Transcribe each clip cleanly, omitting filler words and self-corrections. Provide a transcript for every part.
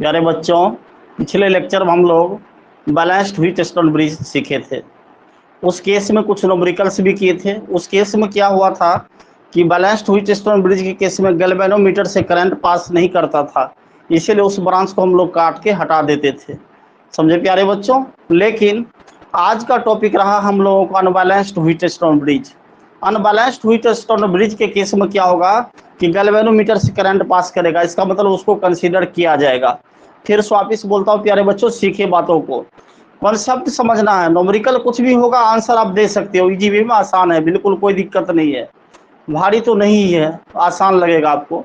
प्यारे बच्चों, पिछले लेक्चर में हम लोग बैलेंस्ड व्हीट स्टोन ब्रिज सीखे थे। उस केस में कुछ न्यूमेरिकल्स भी किए थे। उस केस में क्या हुआ था कि बैलेंस्ड व्हीट स्टोन ब्रिज के केस में गैल्वेनोमीटर से करंट पास नहीं करता था, इसीलिए उस ब्रांच को हम लोग काट के हटा देते थे। समझे प्यारे बच्चों। लेकिन आज का टॉपिक रहा हम लोगों का unbalanced wheat stone bridge. Unbalanced wheat stone bridge के केस में क्या होगा कि गैल्वेनोमीटर से करंट पास करेगा, इसका मतलब उसको कंसीडर किया जाएगा। फिर वापिस बोलता हूँ प्यारे बच्चों, सीखे बातों को, कॉन्सेप्ट समझना है। न्यूमेरिकल कुछ भी होगा, आंसर आप दे सकते हो। इजी वे में आसान है, बिल्कुल कोई दिक्कत नहीं है, भारी तो नहीं है, आसान लगेगा आपको।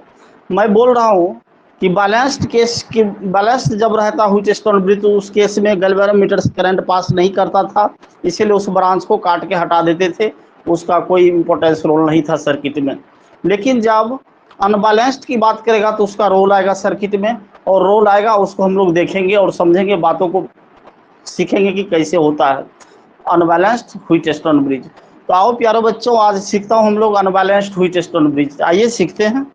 मैं बोल रहा हूँ कि बैलेंस्ड केस की बैलेंस्ड जब रहता व्हीट स्टोन ब्रिज तो उस केस में गैल्वेनोमीटर से करंट पास नहीं करता था, इसीलिए उस ब्रांच को काट के हटा देते थे। उसका कोई इम्पोर्टेंस रोल नहीं था सर्किट में। लेकिन जब अनबैलेंस्ड की बात करेगा तो उसका रोल आएगा सर्किट में, और रोल आएगा उसको हम लोग देखेंगे और समझेंगे, बातों को सीखेंगे कि कैसे होता है अनबैलेंस्ड व्हीट स्टोन ब्रिज। तो आओ प्यारे बच्चों, आज सीखता हूँ हम लोग अनबैलेंस्ड व्हीट स्टोन ब्रिज। आइए सीखते हैं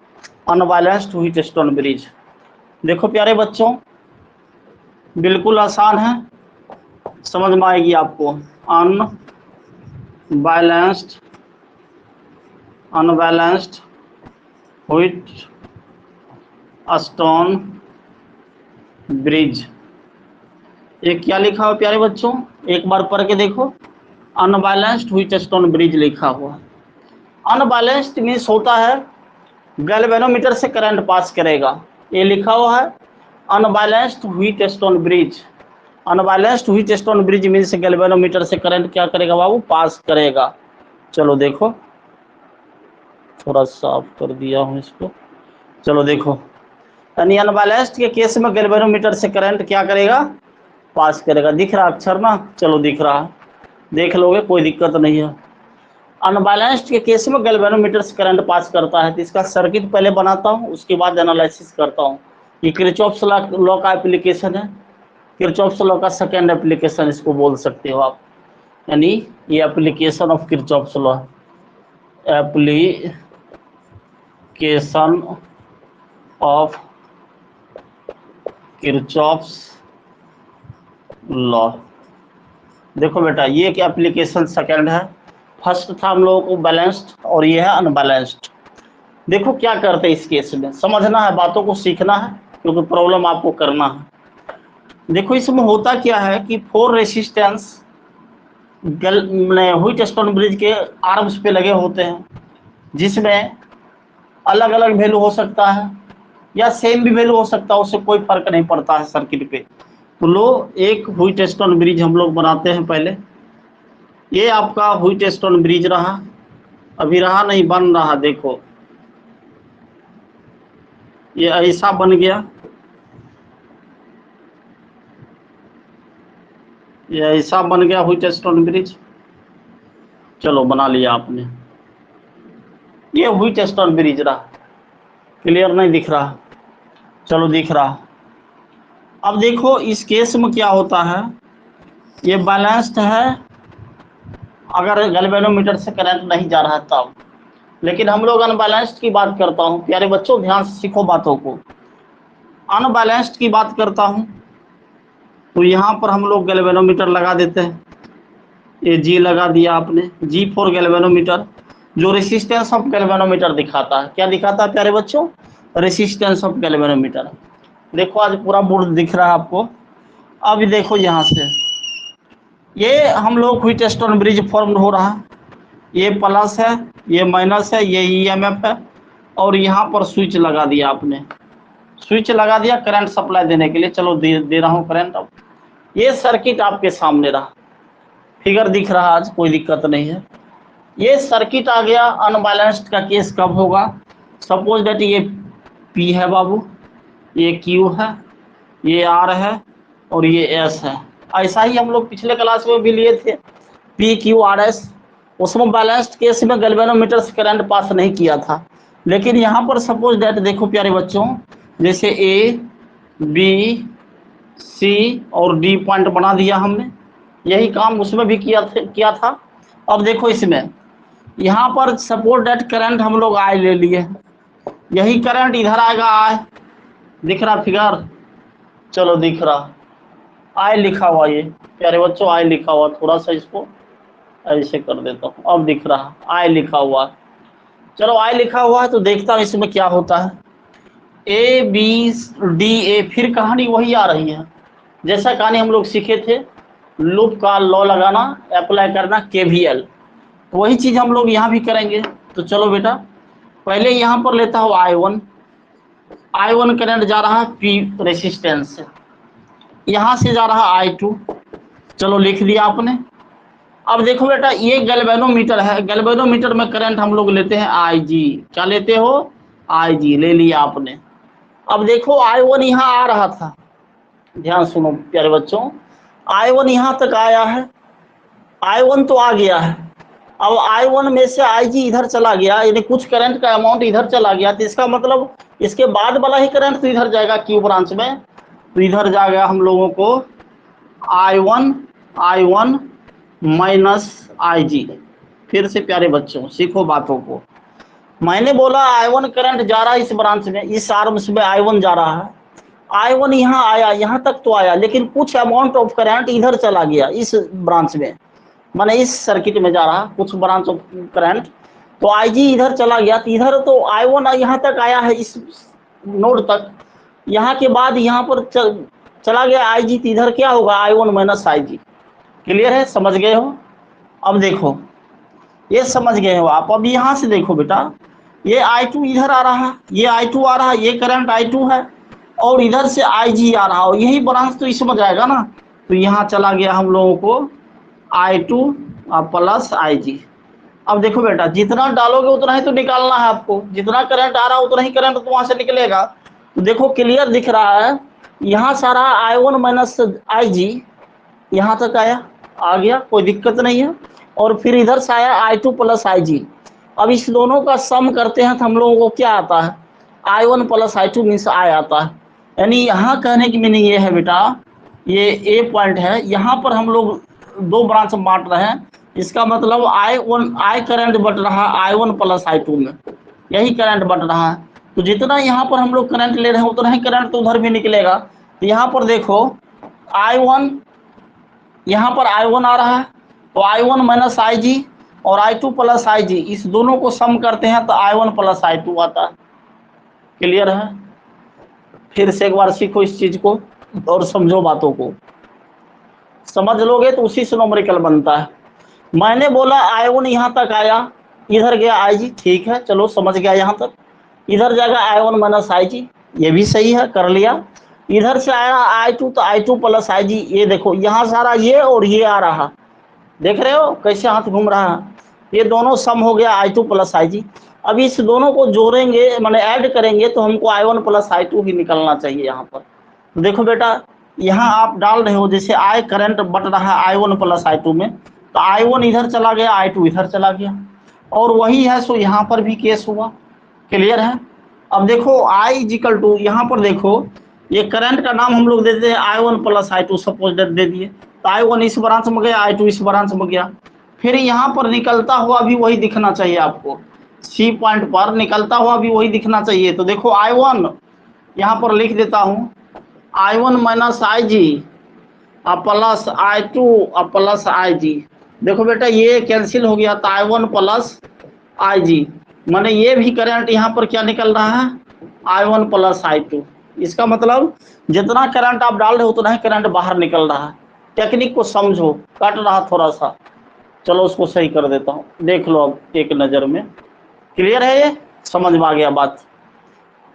अनबैलेंस्ड व्हीट स्टोन ब्रिज। देखो प्यारे बच्चों, बिल्कुल आसान है, समझ में आएगी आपको। अनबैलेंस्ड व्हीट स्टोन ब्रिज, ये क्या लिखा हुआ प्यारे बच्चों, एक बार पढ़ के देखो। अनबैलेंस्ड व्हीट स्टोन ब्रिज लिखा हुआ। अनबैलेंस्ड मीन्स होता है गैल्वेनोमीटर से करंट पास करेगा, ये लिखा हुआ है unbalanced wheat stone bridge. Unbalanced wheat stone bridge means galvanometer से करंट क्या करेगा बाबू, पास करेगा। चलो देखो, थोड़ा साफ कर दिया हूँ इसको। चलो देखो, यानी अनबैलेंस्ड के केस में गैल्वेनोमीटर से करंट क्या करेगा, पास करेगा। दिख रहा अक्षर ना, चलो दिख रहा, देख लोगे, कोई दिक्कत नहीं है। अनबैलेंस्ड के केस में गैल्वेनोमीटर से करंट पास करता है, तो इसका सर्किट पहले बनाता हूँ, उसके बाद एनालिसिस करता हूँ। ये किरचॉफ्स लॉ का एप्लीकेशन है, किरचॉफ्स लॉ का सेकेंड एप्लीकेशन इसको बोल सकते हो आप, यानी ये application of Kirchhoff's law, application of Kirchhoff's law. देखो बेटा, ये एक एप्लीकेशन सेकेंड है, फर्स्ट था हम लोगों को बैलेंस्ड और ये है अनबैलेंस्ड। देखो क्या करते हैं इस केस में, समझना है, बातों को सीखना है, क्योंकि प्रॉब्लम आपको करना है। देखो इसमें होता क्या है कि 4 रेसिस्टेंस व्हीट स्टोन ब्रिज के आर्म्स पे लगे होते हैं, जिसमें अलग अलग वैल्यू हो सकता है या सेम भी वैल्यू हो सकता है, उससे कोई फर्क नहीं पड़ता है सर्किट पे। तो लो, एक व्हीट स्टोन ब्रिज हम लोग बनाते हैं पहले। ये आपका व्हीट स्टोन ब्रिज रहा, अभी रहा नहीं, बन रहा। देखो ये ऐसा बन गया, ये ऐसा बन गया व्हीट स्टोन ब्रिज। चलो बना लिया आपने, ये व्हीट स्टोन ब्रिज रहा। क्लियर नहीं दिख रहा? चलो दिख रहा। अब देखो इस केस में क्या होता है, ये बैलेंस्ड है अगर गैल्वेनोमीटर से करंट नहीं जा रहा तब। लेकिन हम लोग अनबैलेंस्ड की बात करता हूँ, प्यारे बच्चों ध्यान से सीखो बातों को। अनबैलेंस्ड की बात करता हूँ तो यहाँ पर हम लोग गैल्वेनोमीटर लगा देते हैं। ये जी लगा दिया आपने, जी फॉर गैल्वेनोमीटर, जो रेसिस्टेंस ऑफ गैल्वेनोमीटर दिखाता है। क्या दिखाता है प्यारे बच्चों? Resistance of galvanometer. देखो आज पूरा बोर्ड दिख रहा है आपको। अब देखो यहाँ से ये हम लोग व्हीट स्टोन ब्रिज फॉर्म हो रहा है, ये प्लस है, ये माइनस है, ये ईएमएफ है, और यहाँ पर स्विच लगा दिया आपने, स्विच लगा दिया करंट सप्लाई देने के लिए। चलो दे रहा हूँ करंट। अब ये सर्किट आपके सामने रहा, फिगर दिख रहा, आज कोई दिक्कत नहीं है। ये सर्किट आ गया। अनबैलेंस्ड का केस कब होगा? सपोज दैट ये P है बाबू, ये Q है, ये R है और ये S है। ऐसा ही हम लोग पिछले क्लास में भी लिए थे, PQRS। उसमें बैलेंस्ड केस में गैल्वेनोमीटर से करंट पास नहीं किया था। लेकिन यहाँ पर सपोज दैट देखो प्यारे बच्चों, जैसे A, B, C और D पॉइंट बना दिया हमने, यही काम उसमें भी किया था। अब देखो इसमें यहाँ पर सपोज दैट करंट हम लोग I ले लिए, यही करंट इधर आएगा I, दिख रहा फिगर, चलो दिख रहा, आई लिखा हुआ, ये प्यारे बच्चों आई लिखा हुआ, थोड़ा सा इसको ऐसे कर देता हूँ, अब दिख रहा आई लिखा हुआ। चलो आई लिखा हुआ है तो देखता हूँ इसमें क्या होता है। ए बी डी ए, फिर कहानी वही आ रही है जैसा कहानी हम लोग सीखे थे, लूप का लॉ लगाना, अप्लाई करना, केवीएल, तो वही चीज हम लोग यहाँ भी करेंगे। तो चलो बेटा पहले यहाँ पर लेता हूँ I1 करंट जा रहा है पी रेसिस्टेंस से, यहाँ से जा रहा I2, चलो लिख दिया आपने। अब देखो बेटा ये गैल्वेनोमीटर है, गैल्वेनोमीटर में करंट हम लोग लेते हैं IG, क्या लेते हो IG, ले लिया आपने। अब देखो I1 यहाँ आ रहा था, ध्यान सुनो प्यारे बच्चों, I1 यहाँ तक आया है, I1 तो आ गया है, अब I1 में से IG इधर चला गया, यानी कुछ करंट का अमाउंट इधर चला गया, तो इसका मतलब इसके बाद वाला ही करंट तो इधर जाएगा Q ब्रांच में, तो इधर जाएगा हम लोगों को I1 माइनस IG। फिर से प्यारे बच्चों सीखो बातों को, मैंने बोला I1 करंट जा रहा है इस ब्रांच में, इस आर्म्स में I1 जा रहा है, I1 यहाँ आया, यहाँ तक तो आया, लेकिन कुछ अमाउंट ऑफ करंट इधर चला गया इस ब्रांच में, माने इस सर्किट में जा रहा कुछ ब्रांच ऑफ करंट, तो IG इधर चला गया, तो इधर तो I1 यहाँ तक आया है इस नोड तक, यहाँ के बाद यहाँ पर चला गया IG, तो इधर क्या होगा I1 माइनस IG। क्लियर है, समझ गए हो? अब देखो ये समझ गए हो आप। अब यहाँ से देखो बेटा ये I2 इधर आ रहा है, ये I2 आ रहा है, ये करंट I2 है, और इधर से IG आ रहा हो, यही ब्रांच तो इसमें जाएगा ना, तो यहाँ चला गया हम लोगों को I2 प्लस IG। अब देखो बेटा जितना डालोगे उतना ही तो निकालना है आपको, जितना करंट आ रहा है उतना ही करंट तो वहां से निकलेगा। तो देखो क्लियर दिख रहा है, यहाँ सारा I1 माइनस IG यहाँ तक आया, आ गया, कोई दिक्कत नहीं है, और फिर इधर से आया I2 प्लस IG। अब इस दोनों का सम करते हैं तो हम लोगों को क्या आता है, I1 plus I2 means I आता है। यानी यहाँ कहने की मीनिंग ये है बेटा, ये ए पॉइंट है, यहाँ पर हम लोग दो ब्रांच बांट रहे हैं, इसका मतलब I करंट बट रहा है I1 प्लस I2 में, यही करंट बट रहा है, तो जितना यहाँ पर हम लोग करंट ले रहे हैं उतना ही करंट तो उधर भी निकलेगा। तो यहाँ पर देखो I1, यहाँ पर I1 आ रहा है, तो I1 माइनस IG और I2 प्लस IG, इस दोनों को सम करते हैं तो I1 प्लस I2 आता है। क्लियर है? फिर से एक बार सीखो इस चीज को और समझो बातों को, समझ लोगे तो उसी से न्यूमेरिकल बनता है। मैंने बोला I1 यहाँ तक आया, इधर गया IG, ठीक है चलो समझ गया यहाँ तक, इधर जाएगा I1 माइनस IG, ये भी सही है, कर लिया। इधर से आया I2 तो I2 प्लस IG, ये देखो यहाँ सारा ये और ये आ रहा, देख रहे हो कैसे हाथ घूम रहा है, ये दोनों सम हो गया I2 प्लस IG। अब इस दोनों को जोड़ेंगे माने ऐड करेंगे तो हमको I1 प्लस I2 ही निकलना चाहिए यहाँ पर। तो देखो बेटा यहाँ आप डाल रहे हो, जैसे I करंट बट रहा है I1 प्लस I2 में, तो I1 इधर चला गया, I2 इधर चला गया, और वही है सो यहाँ पर भी केस हुआ। क्लियर है? अब देखो I इजिकल टू, यहाँ पर देखो ये करंट का नाम हम लोग देते हैं I1 plus I2, suppose they दिए, तो I1 इस ब्रांच में गया, I2 इस ब्रांच में गया, फिर यहाँ पर निकलता हुआ भी वही दिखना चाहिए आपको, C पॉइंट पर निकलता हुआ भी वही दिखना चाहिए। तो देखो I1 यहाँ पर लिख देता हूँ, I1 minus IG plus I2 plus IG। देखो बेटा ये कैंसिल हो गया, तो I1 प्लस IG, माने ये भी करंट यहाँ पर क्या निकल रहा है I1 प्लस I2। इसका मतलब जितना करंट आप डाल रहे हो उतना ही करंट बाहर निकल रहा है। टेक्निक को समझो, कट रहा थोड़ा सा, चलो उसको सही कर देता हूँ, देख लो अब एक नज़र में। क्लियर है? ये समझ में आ गया बात?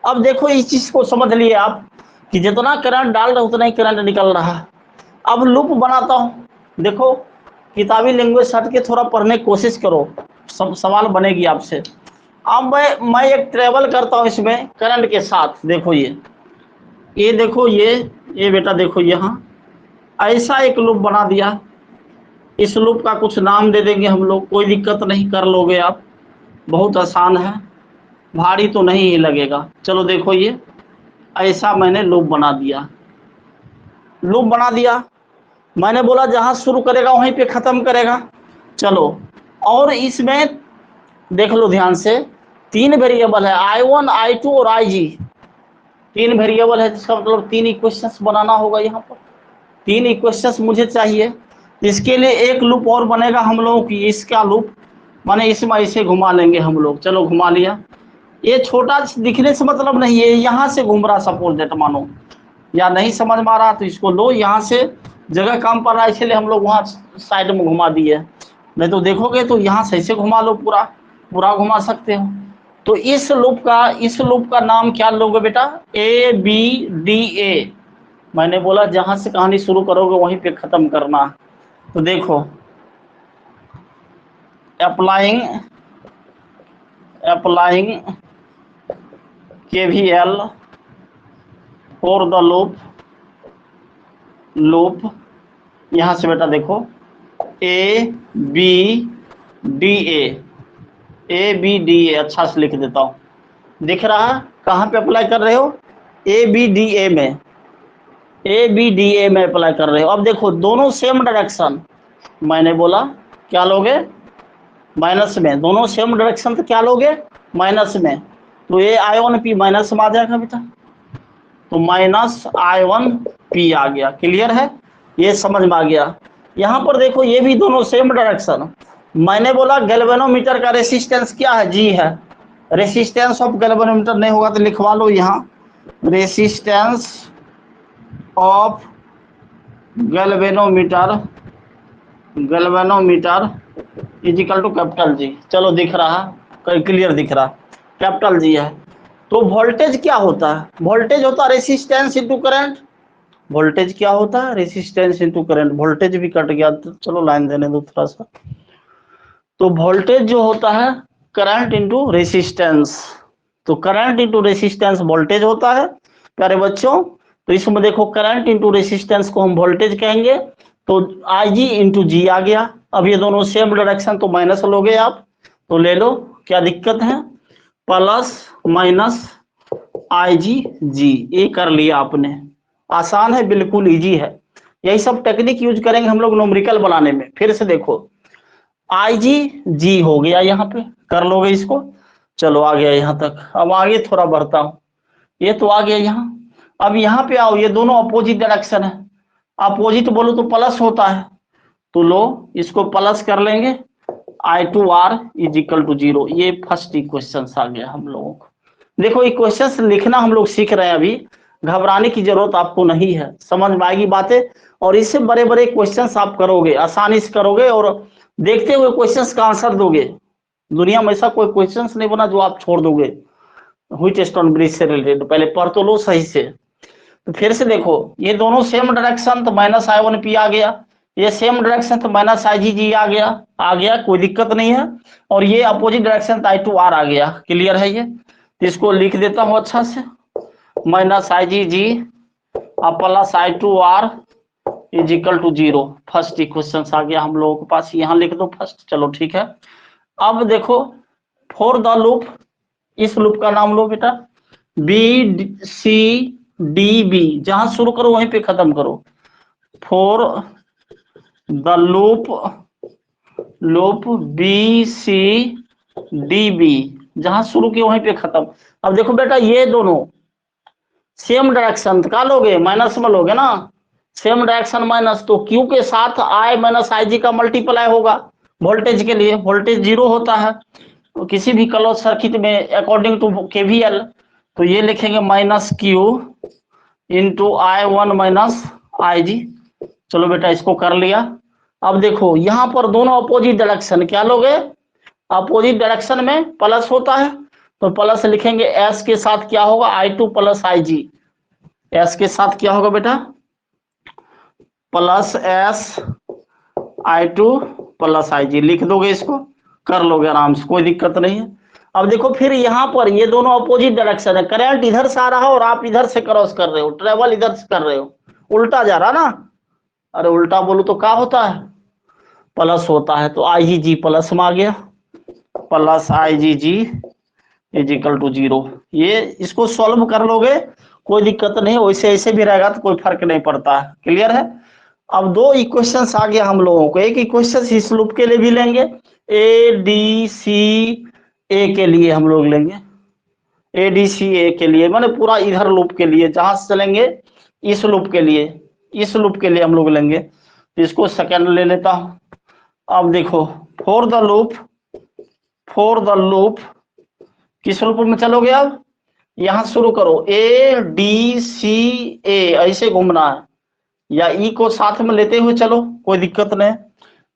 अब देखो इस चीज़ को समझ लिए आप कि जितना करंट डाल रहे हो उतना ही करंट निकल रहा है। अब लूप बनाता हूँ, देखो किताबी लैंग्वेज हट के थोड़ा पढ़ने की कोशिश करो, सब सवाल बनेगी आपसे। अब मैं एक ट्रेवल करता हूँ इसमें करंट के साथ, देखो ये देखो ये बेटा देखो यहाँ ऐसा एक लूप बना दिया, इस लूप का कुछ नाम दे देंगे हम लोग, कोई दिक्कत नहीं, कर लोगे आप, बहुत आसान है, भारी तो नहीं ही लगेगा। चलो देखो ये ऐसा मैंने लूप बना दिया, लूप बना दिया, मैंने बोला जहाँ शुरू करेगा वहीं पे ख़त्म करेगा। चलो और इसमें देख लो ध्यान से, तीन वेरिएबल है I1 I2 और IG। 3 वेरिएबल है, जिसका मतलब 3 इक्वेशंस बनाना होगा। यहाँ पर 3 इक्वेशंस मुझे चाहिए। इसके लिए एक लूप और बनेगा हम लोगों की, इसका लूप माने इसमें ऐसे घुमा लेंगे हम लोग। चलो घुमा लिया। ये छोटा दिखने से मतलब नहीं है, यहाँ से घूम रहा सपोज दैट मानो, या नहीं समझ में आ रहा तो इसको लो, यहाँ से जगह कम पड़ रहा है इसलिए हम लोग वहाँ साइड में घुमा दिए। नहीं तो देखोगे तो यहाँ से ऐसे घुमा लो, पूरा पूरा घुमा सकते हो। तो इस लूप का नाम क्या लोगे बेटा? ABDA। मैंने बोला जहां से कहानी शुरू करोगे वहीं पे खत्म करना। तो देखो, applying KVL for the loop यहां से बेटा देखो ABDA अच्छा से लिख देता हूं। दिख रहा है कहां पे अप्लाई कर रहे हो? ABDA में अप्लाई कर रहे हो। अब देखो दोनों सेम डायरेक्शन, मैंने बोला क्या लोगे? माइनस में। दोनों सेम डायरेक्शन तो क्या लोगे? माइनस में। तो ये I1P माइनस में आ जाएगा बेटा, तो -I1P आ गया। क्लियर है? ये समझ में आ गया। यहाँ पर देखो ये भी दोनों सेम डायरेक्शन। मैंने बोला गैल्वेनोमीटर का रेसिस्टेंस क्या है? G है। रेसिस्टेंस ऑफ गैल्वेनोमीटर नहीं होगा तो लिखवा लो यहाँ, resistance of galvanometer is equal to capital G। चलो दिख रहा, क्लियर दिख रहा, कैपिटल G है। तो वोल्टेज क्या होता है? वोल्टेज होता है रेसिस्टेंस इंटू करंट। वोल्टेज क्या होता है? Resistance into current. वोल्टेज भी कट गया, तो चलो लाइन देने दो थोड़ा सा। तो वोल्टेज जो होता है करंट इंटू रेसिस्टेंस, तो करंट इंटू रेसिस्टेंस वोल्टेज होता है प्यारे बच्चों। तो इसमें देखो करंट इंटू रेसिस्टेंस को हम वोल्टेज कहेंगे, तो IG इंटू G आ गया। अब ये दोनों सेम डायरेक्शन तो माइनस लोगे आप, तो ले लो, क्या दिक्कत है? प्लस माइनस IG ये कर लिया आपने। आसान है, बिल्कुल इजी है। यही सब टेक्निक यूज करेंगे हम लोग न्यूमेरिकल बनाने में। फिर से देखो IG हो गया, यहाँ पे कर लोगे इसको। चलो आ गया यहाँ तक। अब आगे थोड़ा बढ़ता हूँ, ये तो आ गया यहाँ। अब यहाँ पे आओ, ये दोनों अपोजिट डायरेक्शन है। अपोजिट बोलो तो प्लस होता है, तो लो इसको प्लस कर लेंगे। I2R is equal to 0। ये फर्स्ट इक्वेशन आ गया हम लोगों को। देखो इक्वेशन लिखना हम लोग सीख रहे हैं अभी, घबराने की जरूरत आपको नहीं है, समझ में आएगी बातें। और इससे बड़े बड़े क्वेश्चंस आप करोगे, आसानी से करोगे और देखते हुए क्वेश्चंस का आंसर दोगे। दुनिया में ऐसा कोई क्वेश्चंस नहीं बना जो आप छोड़ दोगे व्हिट स्टोन ब्रिज से रिलेटेड। पहले पढ़ तो लो सही से। तो फिर से देखो ये दोनों सेम डायरेक्शन, तो -I1P आ गया। ये सेम डायरेक्शन तो -IG आ गया, कोई दिक्कत नहीं है। और ये अपोजिट डायरेक्शन तो I2R आ गया। क्लियर है ये? तो इसको लिख देता हूं अच्छा से, -IG plus I2R is equal to 0। First equation आ गया हम लोगों के पास, यहाँ लिख दो फर्स्ट। चलो ठीक है। अब देखो फॉर द लूप, इस लूप का नाम लो बेटा BCDB। जहां शुरू करो वहीं पे खत्म करो। फॉर द लूप BCDB, जहां शुरू किए वहीं पे खत्म। अब देखो बेटा ये दोनों सेम डायरेक्शन का लोगे, माइनस में लोगे ना, सेम डायरेक्शन माइनस, तो Q के साथ I माइनस IG का मल्टीप्लाई होगा। वोल्टेज के लिए वोल्टेज 0 होता है तो किसी भी क्लोज सर्किट में अकॉर्डिंग टू KVL, तो ये लिखेंगे -Q into I1 minus IG। चलो बेटा इसको कर लिया। अब देखो यहाँ पर दोनों अपोजिट डायरेक्शन, क्या लोगे? अपोजिट डायरेक्शन में प्लस होता है, तो प्लस लिखेंगे। S के साथ क्या होगा? I2 plus IG। S के साथ क्या होगा बेटा? Plus S I2 plus IG लिख दोगे, इसको कर लोगे आराम से, कोई दिक्कत नहीं है। अब देखो फिर यहाँ पर ये दोनों अपोजिट डायरेक्शन है, करंट इधर से आ रहा है और आप इधर से क्रॉस कर रहे हो, ट्रेवल इधर से कर रहे हो, उल्टा जा रहा ना। अरे उल्टा बोलो तो क्या होता है? प्लस होता है। तो IG प्लस में आ गया, plus IG is equal to 0। ये इसको सॉल्व कर लोगे, कोई दिक्कत नहीं, वैसे ऐसे भी रहेगा तो कोई फर्क नहीं पड़ता है। क्लियर है? अब दो इक्वेशंस आ गया हम लोगों को। एक इक्वेशन इस लूप के लिए भी लेंगे, ADCA के लिए हम लोग लेंगे। ADCA के लिए, मैंने पूरा इधर लूप के लिए, जहां से चलेंगे इस लूप के लिए, इस लूप के लिए हम लोग लेंगे। तो इसको सेकेंड ले लेता हूं। अब देखो for the loop, for the loop किस लूप में चलोगे? अब यहां शुरू करो, ADCA ऐसे घूमना है, या ई को साथ में लेते हुए चलो, कोई दिक्कत नहीं।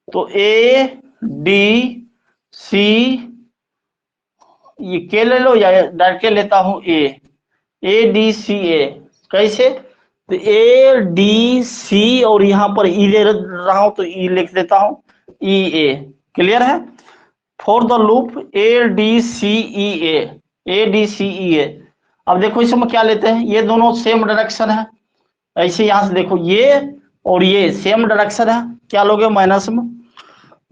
तो ADC, ये के ले लो या डायरेक्ट लेता हूं ADCA कैसे? तो ADC और यहां पर ई ले रहा हूं तो ई लिख देता हूं EA। क्लियर है? For the loop ADCEA, ADCEA। अब देखो इसमें क्या लेते हैं, ये दोनों सेम डायरेक्शन है, ऐसे यहां से देखो ये और ये सेम डायरेक्शन है, क्या लोगे माइनस में,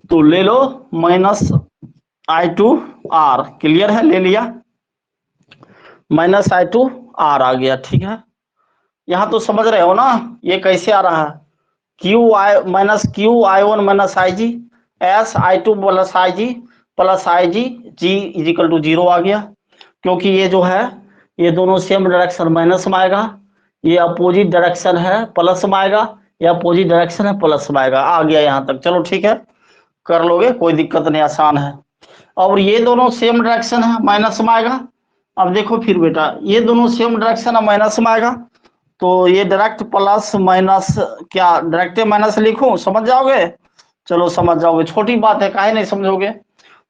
तो ले लो -I2R। क्लियर है? ले लिया, -I2R आ गया। ठीक है, यहां तो समझ रहे हो ना ये कैसे आ रहा है, QI-1 - IG SI2 + IG + IG G = 0 आ गया, क्योंकि ये जो है ये दोनों सेम डायरेक्शन माइनस में आएगा, ये अपोजिट डायरेक्शन है प्लस में आएगा, ये अपोजिट डायरेक्शन है प्लस में आएगा। आ गया यहां तक, चलो ठीक है, कर लोगे, कोई दिक्कत नहीं, आसान है। और ये दोनों सेम डायरेक्शन है, माइनस में आएगा। अब देखो फिर बेटा, ये दोनों सेम डायरेक्शन है, माइनस में आएगा, तो ये डायरेक्ट प्लस माइनस, क्या डायरेक्ट माइनस लिखूं, समझ जाओगे? चलो समझ जाओगे, छोटी बात है, काहे नहीं समझोगे।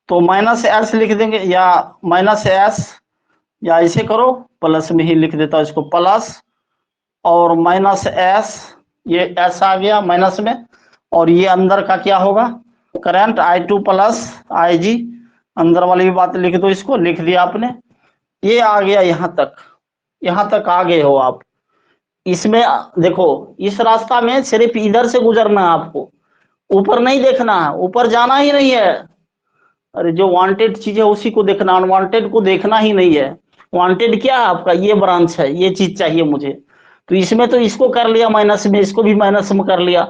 तो -S लिख देंगे, या -S, या ऐसे करो, प्लस में ही लिख देता हूं इसको, प्लस और -S, ये S आ गया माइनस में, और ये अंदर का क्या होगा, करंट I2 + IG, अंदर वाली भी बात लिख दो, इसको लिख दिया आपने। ये आ गया यहां तक, यहां तक आ गए हो आप। इसमें देखो, इस रास्ता में सिर्फ इधर से गुजरना है आपको, ऊपर नहीं देखना है, ऊपर जाना ही नहीं है। अरे जो वांटेड चीज है उसी को देखना, अनवांटेड को देखना ही नहीं है। वांटेड क्या है आपका, ये ब्रांच है, ये चीज चाहिए मुझे, तो इसमें तो इसको कर लिया माइनस में, इसको भी माइनस में कर लिया।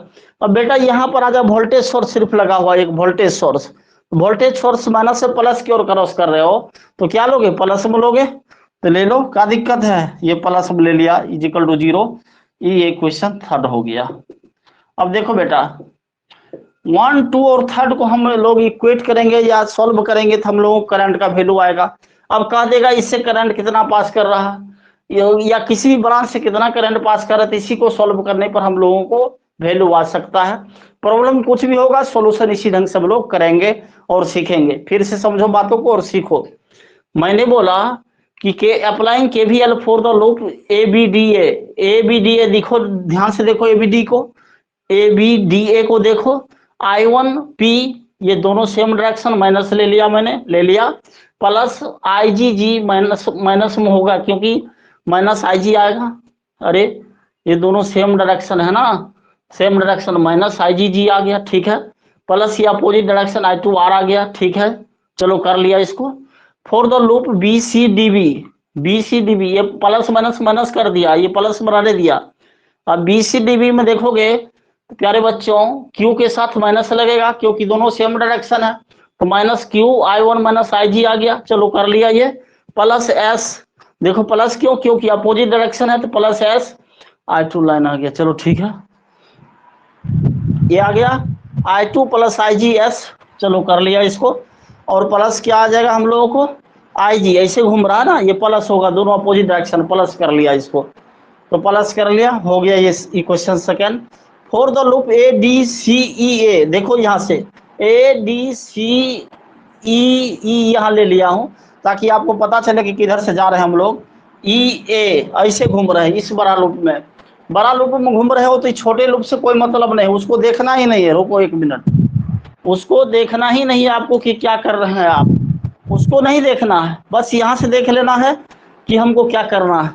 अब बेटा यहाँ पर आजा, वोल्टेज सोर्स सिर्फ लगा हुआ है, एक voltage source, voltage source minus से प्लस की ओर क्रॉस कर रहे हो, तो क्या लोगे, प्लस में लोगे, तो ले लो, क्या दिक्कत है, ये प्लस में ले लिया, = 0। ये क्वेश्चन थर्ड हो गया। अब देखो बेटा, 1, 2 और थर्ड को हम लोग इक्वेट करेंगे या सॉल्व करेंगे तो हम लोगों को करंट का वैल्यू आएगा। अब कह देगा इससे करंट कितना पास कर रहा है, या किसी भी ब्रांच से कितना करंट पास कर रहा है, तो इसी को सॉल्व करने पर हम लोगों को वैल्यू आ सकता है। प्रॉब्लम कुछ भी होगा, सॉल्यूशन इसी ढंग से हम लोग करेंगे और सीखेंगे। फिर से समझो बातों को और सीखो। मैंने बोला कि applying KVL for the loop ABDA, ABDA देखो, ध्यान से देखो, ABD को, ABDA को देखो, I1P, ये दोनों सेम डायरेक्शन, माइनस ले लिया मैंने, ले लिया, प्लस IGG, माइनस में होगा क्योंकि -IG आएगा। अरे ये दोनों सेम डायरेक्शन है ना, सेम डायरेक्शन, -IGG आ गया, ठीक है, प्लस ये अपोजिट डायरेक्शन I2R आ गया, ठीक है, चलो कर लिया इसको। For the loop BCDB, BCDB, ये प्लस माइनस माइनस कर दिया, ये प्लस में रहने दिया। अब BCDB में देखोगे तो प्यारे बच्चों, Q के साथ माइनस लगेगा क्योंकि दोनों सेम डायरेक्शन है, तो -QI1 - IG आ गया, चलो कर लिया ये, प्लस S, देखो प्लस क्यों, क्योंकि अपोजिट डायरेक्शन है, तो प्लस S, I2 लाइन आ गया, चलो ठीक है, ये आ गया I2 + IGS, चलो कर लिया इसको, और प्लस क्या आ जाएगा हम लोगों को, IG, ऐसे घूम रहा है ना, ये प्लस होगा, दोनों अपोजिट डायरेक्शन, प्लस कर लिया इसको, तो प्लस कर लिया, हो गया ये equation second. For the loop ADCEA, देखो यहाँ से ADCEE यहाँ ले लिया हूँ ताकि आपको पता चले कि किधर से जा रहे हैं हम लोग। EA ऐसे घूम रहे हैं इस बड़ा लूप में, बड़ा लूप में घूम रहे हो तो छोटे लूप से कोई मतलब नहीं, उसको देखना ही नहीं है, रुको 1 मिनट, उसको देखना ही नहीं है आपको कि क्या कर रहे हैं आप, उसको नहीं देखना है, बस यहाँ से देख लेना है कि हमको क्या करना है।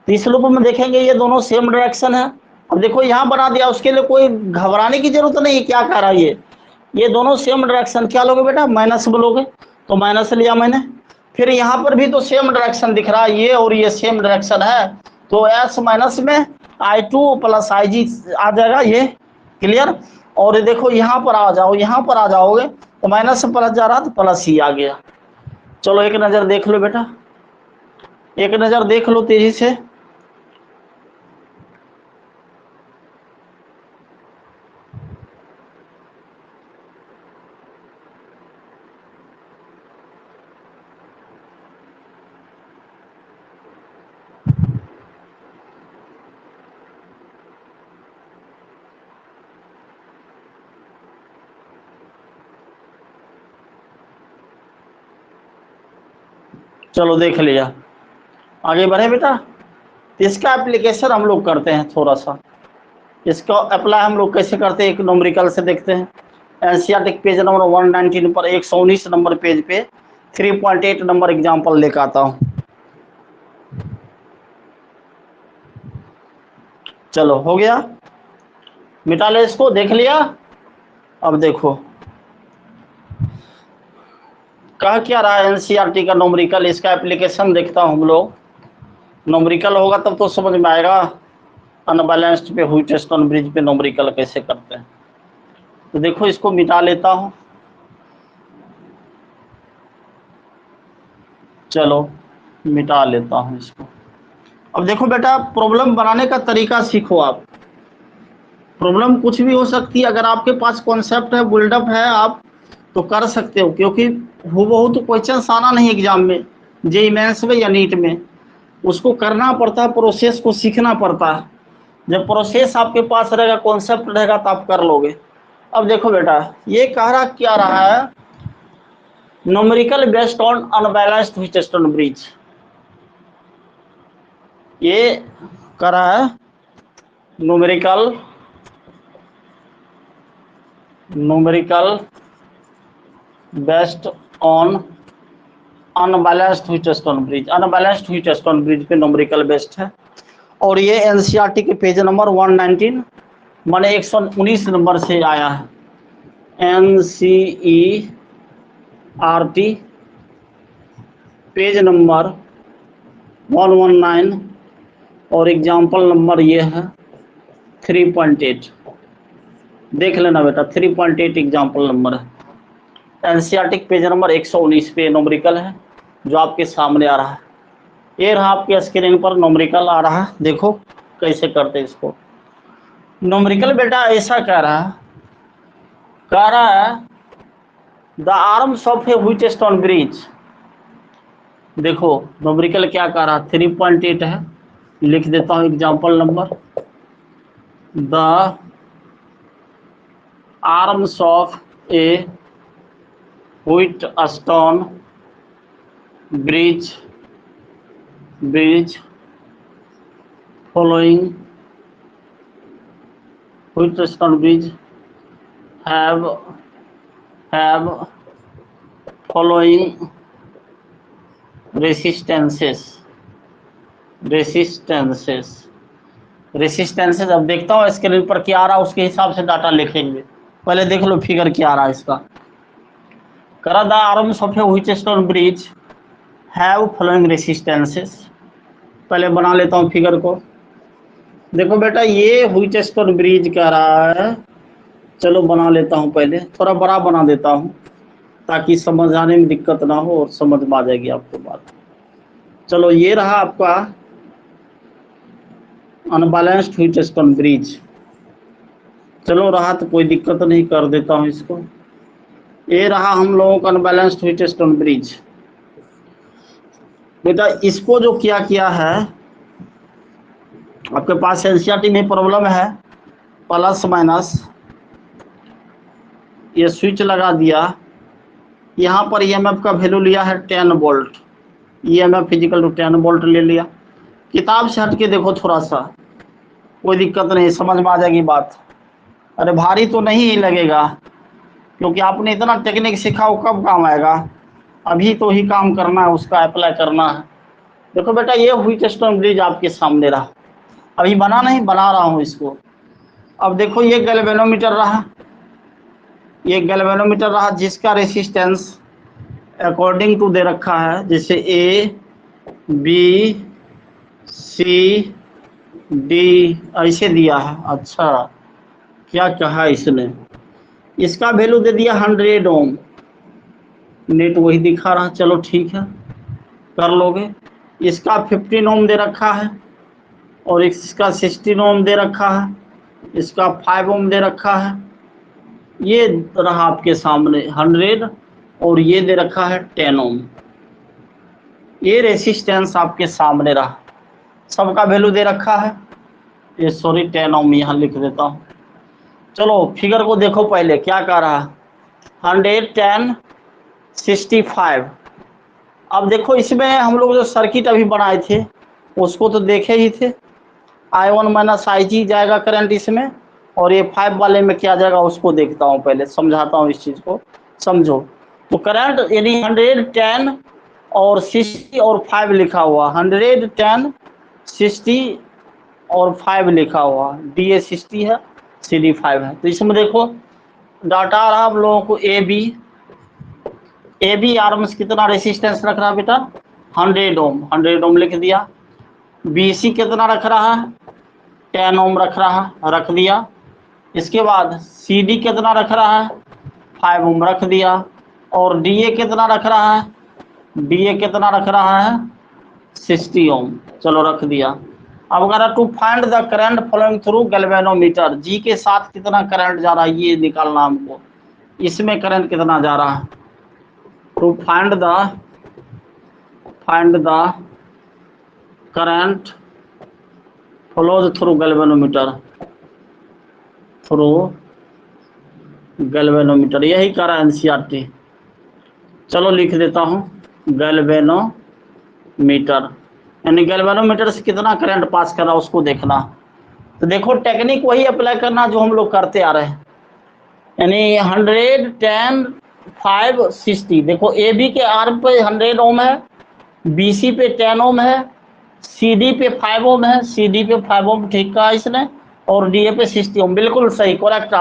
तो इस लूप में देखेंगे ये दोनों सेम डायरेक्शन है। अब देखो यहाँ बना दिया, उसके लिए कोई घबराने की जरूरत नहीं है, क्या कर रहा है ये दोनों सेम डायरेक्शन, क्या लोगे बेटा, माइनस में लोगे, तो माइनस लिया मैंने। फिर यहाँ पर भी तो सेम डायरेक्शन दिख रहा है, ये और ये सेम डायरेक्शन है, तो S माइनस में I2 + IG आ जाएगा, ये क्लियर। और देखो यहाँ पर आ जाओ, यहाँ पर आ जाओगे तो माइनस से प्लस जा रहा तो प्लस ही आ गया। चलो एक नजर देख लो बेटा, एक नज़र देख लो तेजी से। चलो देख लिया, आगे बढ़े बेटा। इसका एप्लीकेशन हम लोग करते हैं थोड़ा सा। इसका अप्लाई हम लोग कैसे करते हैं, एक न्यूमेरिकल से देखते हैं। एनसीईआरटी पेज नंबर 119 पर 119 नंबर पेज पे 3.8 नंबर एग्जाम्पल लेकर आता हूँ। चलो हो गया, मिटा ले इसको, देख लिया। अब देखो कह क्या रहा है एनसीईआरटी का न्यूमेरिकल, इसका एप्लीकेशन देखता हूँ हम लोग। न्यूमेरिकल होगा तब तो समझ में आएगा अनबैलेंस्ड पे ह्यूजेस्टन ब्रिज पे न्यूमेरिकल कैसे करते हैं। तो देखो इसको मिटा लेता हूँ। चलो मिटा लेता हूँ इसको। अब देखो बेटा, प्रॉब्लम बनाने का तरीका सीखो आप। प्रॉब्लम कुछ भी हो सकती है, अगर आपके पास कॉन्सेप्ट है, बिल्डअप है, आप तो कर सकते हो, क्योंकि हूबहू तो क्वेश्चन आना नहीं एग्जाम में, जेईई मेंस में या नीट में। उसको करना पड़ता है, प्रोसेस को सीखना पड़ता है। जब प्रोसेस आपके पास रहेगा, कॉन्सेप्ट रहेगा, तो आप कर लोगे। अब देखो बेटा, ये कह रहा क्या रहा है, numerical based on unbalanced Wheatstone bridge. ये कह रहा है numerical based on unbalanced Wheatstone bridge. Unbalanced Wheatstone bridge पे न्यूमेरिकल बेस्ड है। और ये एनसीईआरटी के पेज नंबर 119 माने 119 नंबर से आया है। एनसीईआरटी पेज नंबर 119 और एग्जाम्पल नंबर ये है 3.8। देख लेना बेटा, 3.8 एग्जाम्पल नंबर है। एनसीईआरटी पेज नंबर 119 पे न्यूमेरिकल है जो आपके सामने आ रहा है। ये रहा आपके स्क्रीन पर न्यूमेरिकल आ रहा है, देखो कैसे करते हैं इसको। न्यूमेरिकल बेटा ऐसा कह रहा है the arms of a Wheatstone bridge. देखो न्यूमेरिकल क्या कह रहा है, 3.8 है, लिख देता हूँ example number. The arms of a Wheatstone bridge following Wheatstone bridge have following resistances। अब देखता हूँ स्क्रीन पर क्या आ रहा है, उसके हिसाब से डाटा लिखेंगे। पहले देख लो फिगर क्या आ रहा है इसका। करा the arms of a Wheatstone bridge have following resistances. पहले बना लेता हूँ फिगर को। देखो बेटा, ये व्हीटस्टोन ब्रिज कह रहा है, चलो बना लेता हूँ, पहले थोड़ा बड़ा बना देता हूँ ताकि समझ आने में दिक्कत ना हो और समझ में आ जाएगी आपको बात। चलो ये रहा आपका अनबैलेंस्ड ह्यूजेस्टन ब्रिज। चलो रहा तो कोई दिक्कत नहीं, कर देता हूँ इसको। ये रहा हम लोगों का अनबैलेंस्ड ह्यूजेस्टन ब्रिज। बेटा इसको जो किया है, आपके पास एनसीईआरटी में प्रॉब्लम है, प्लस माइनस ये स्विच लगा दिया। यहाँ पर ईएमएफ का वैल्यू लिया है 10 volt, EMF physical to 10 volt ले लिया। किताब से हट के देखो थोड़ा सा, कोई दिक्कत नहीं, समझ में आ जाएगी बात। अरे भारी तो नहीं ही लगेगा, क्योंकि आपने इतना टेक्निक सीखा, वो कब काम आएगा, अभी तो ही काम करना है, उसका अप्लाई करना है। देखो बेटा, ये व्हीटस्टोन ब्रिज आपके सामने रहा, अभी बना नहीं, बना रहा हूँ इसको। अब देखो ये गैल्वेनोमीटर रहा, ये गैल्वेनोमीटर रहा जिसका रेसिस्टेंस अकॉर्डिंग टू दे रखा है, जैसे ए बी सी डी ऐसे दिया है। अच्छा क्या कहा इसने, इसका वैल्यू दे दिया 100 ओम, नेट वही दिखा रहा, चलो ठीक है कर लोगे। इसका 15 ओम दे रखा है और इसका 16 ओम दे रखा है, इसका 5 ओम दे रखा है। ये रहा आपके सामने 100 और ये दे रखा है 10 ओम। ये रेसिस्टेंस आपके सामने रहा, सबका वैल्यू दे रखा है। ये सॉरी 10 ओम यहाँ लिख देता हूँ। चलो फिगर को देखो पहले क्या कह रहा है, 100 10 65। अब देखो इसमें हम लोग जो सर्किट अभी बनाए थे उसको तो देखे ही थे। I1 माइनस IG जाएगा करंट इसमें, और ये 5 वाले में क्या जाएगा उसको देखता हूँ, पहले समझाता हूँ इस चीज़ को, समझो। तो करंट यानी 100 10 और 60 और 5 लिखा हुआ, 100 10 60 और 5 लिखा हुआ, DA 60 है, CD 5 है। तो इसमें देखो डाटा आ रहा आप लोगों को ए बी आर्म्स कितना रेसिस्टेंस रख रहा है बेटा, 100 ओम, 100 ओम लिख दिया। BC कितना रख रहा है, 10 ओम रख दिया। इसके बाद CD कितना रख रहा है, 5 ओम रख दिया। और DA कितना रख रहा है, DA कितना रख रहा है, 60 ओम, चलो रख दिया। अब अगर to find the current flowing through galvanometer, G के साथ कितना करंट जा रहा है ये निकालना हमको। इसमें करंट कितना जा रहा है, to find the current flows through galvanometer, यही कह रहा है NCERT। चलो लिख देता हूँ गैल्वेनोमीटर, यानी गैल्वेनोमीटर से कितना करंट पास कर रहा है उसको देखना। तो देखो टेक्निक वही अप्लाई करना जो हम लोग करते आ रहे हैं, यानी 100 10 5 60। देखो AB के आर्म पे 100 ओम है, BC पे 10 ओम है, CD पे 5 ओम है, CD पे 5 ओम ठीक कहा इसने, और DA पे 60 ओम। बिल्कुल सही, करेक्ट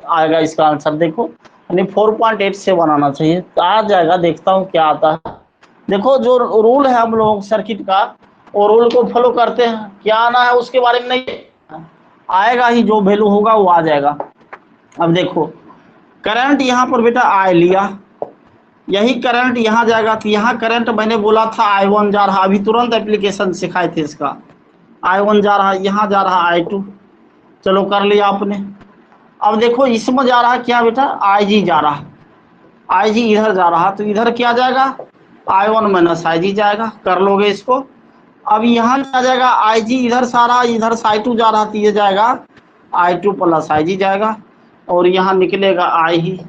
आएगा इसका आंसर। देखो यानी 4.87 आना चाहिए, तो आ जाएगा, देखता हूँ क्या आता है। देखो जो रूल है हम लोग सर्किट का, वो रूल को फॉलो करते हैं, क्या आना है उसके बारे में नहीं आएगा ही, जो वैल्यू होगा वो आ जाएगा। अब देखो करंट यहाँ पर बेटा I लिया, यही करंट यहाँ जाएगा, तो यहाँ करंट मैंने बोला था I1 जा रहा, अभी तुरंत एप्लीकेशन सिखाए थे इसका। I1 जा रहा, यहाँ जा रहा I2, चलो कर लिया आपने। अब देखो इसमें जा रहा क्या बेटा, IG जा रहा, IG इधर जा रहा, तो इधर क्या जाएगा, I1 माइनस IG जाएगा, कर लोगे इसको। अब यहाँ क्या जाएगा, IG इधर सारा, इधर से I2 जा रहा, तो ये जाएगा I2 प्लस IG जाएगा, और यहाँ निकलेगा I ही।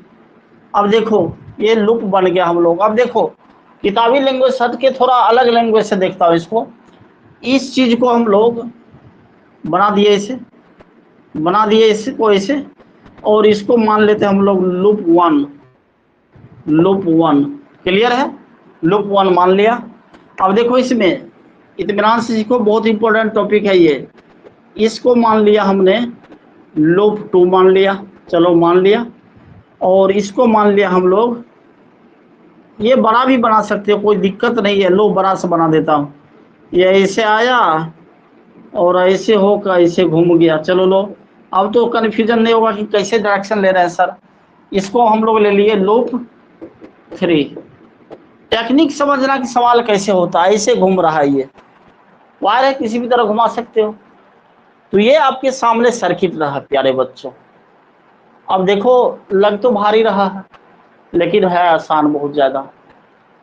अब देखो ये लूप बन गया हम लोग। अब देखो किताबी लैंग्वेज हट के थोड़ा अलग लैंग्वेज से देखता हूँ इसको। इस चीज को हम लोग बना दिए इसे को ऐसे, और इसको मान लेते हैं हम लोग लूप वन। क्लियर है, लूप 1 मान लिया। अब देखो इसमें इत्मीनान से सीखो, बहुत इंपॉर्टेंट टॉपिक है ये। इसको मान लिया हमने लूप 2 मान लिया, चलो मान लिया। और इसको मान लिया हम लोग, ये बड़ा भी बना सकते हो, कोई दिक्कत नहीं है। लो बड़ा से बना देता हूँ, ये ऐसे आया और ऐसे होकर ऐसे घूम गया। चलो लो, अब तो कन्फ्यूजन नहीं होगा कि कैसे डायरेक्शन ले रहे हैं सर। इसको हम लोग ले लिए लूप 3। टेक्निक समझना कि सवाल कैसे होता है, ऐसे घूम रहा है, ये वायर है, किसी भी तरह घुमा सकते हो। तो ये आपके सामने सर्किट रहा प्यारे बच्चों। अब देखो लग तो भारी रहा है, लेकिन है आसान बहुत ज़्यादा।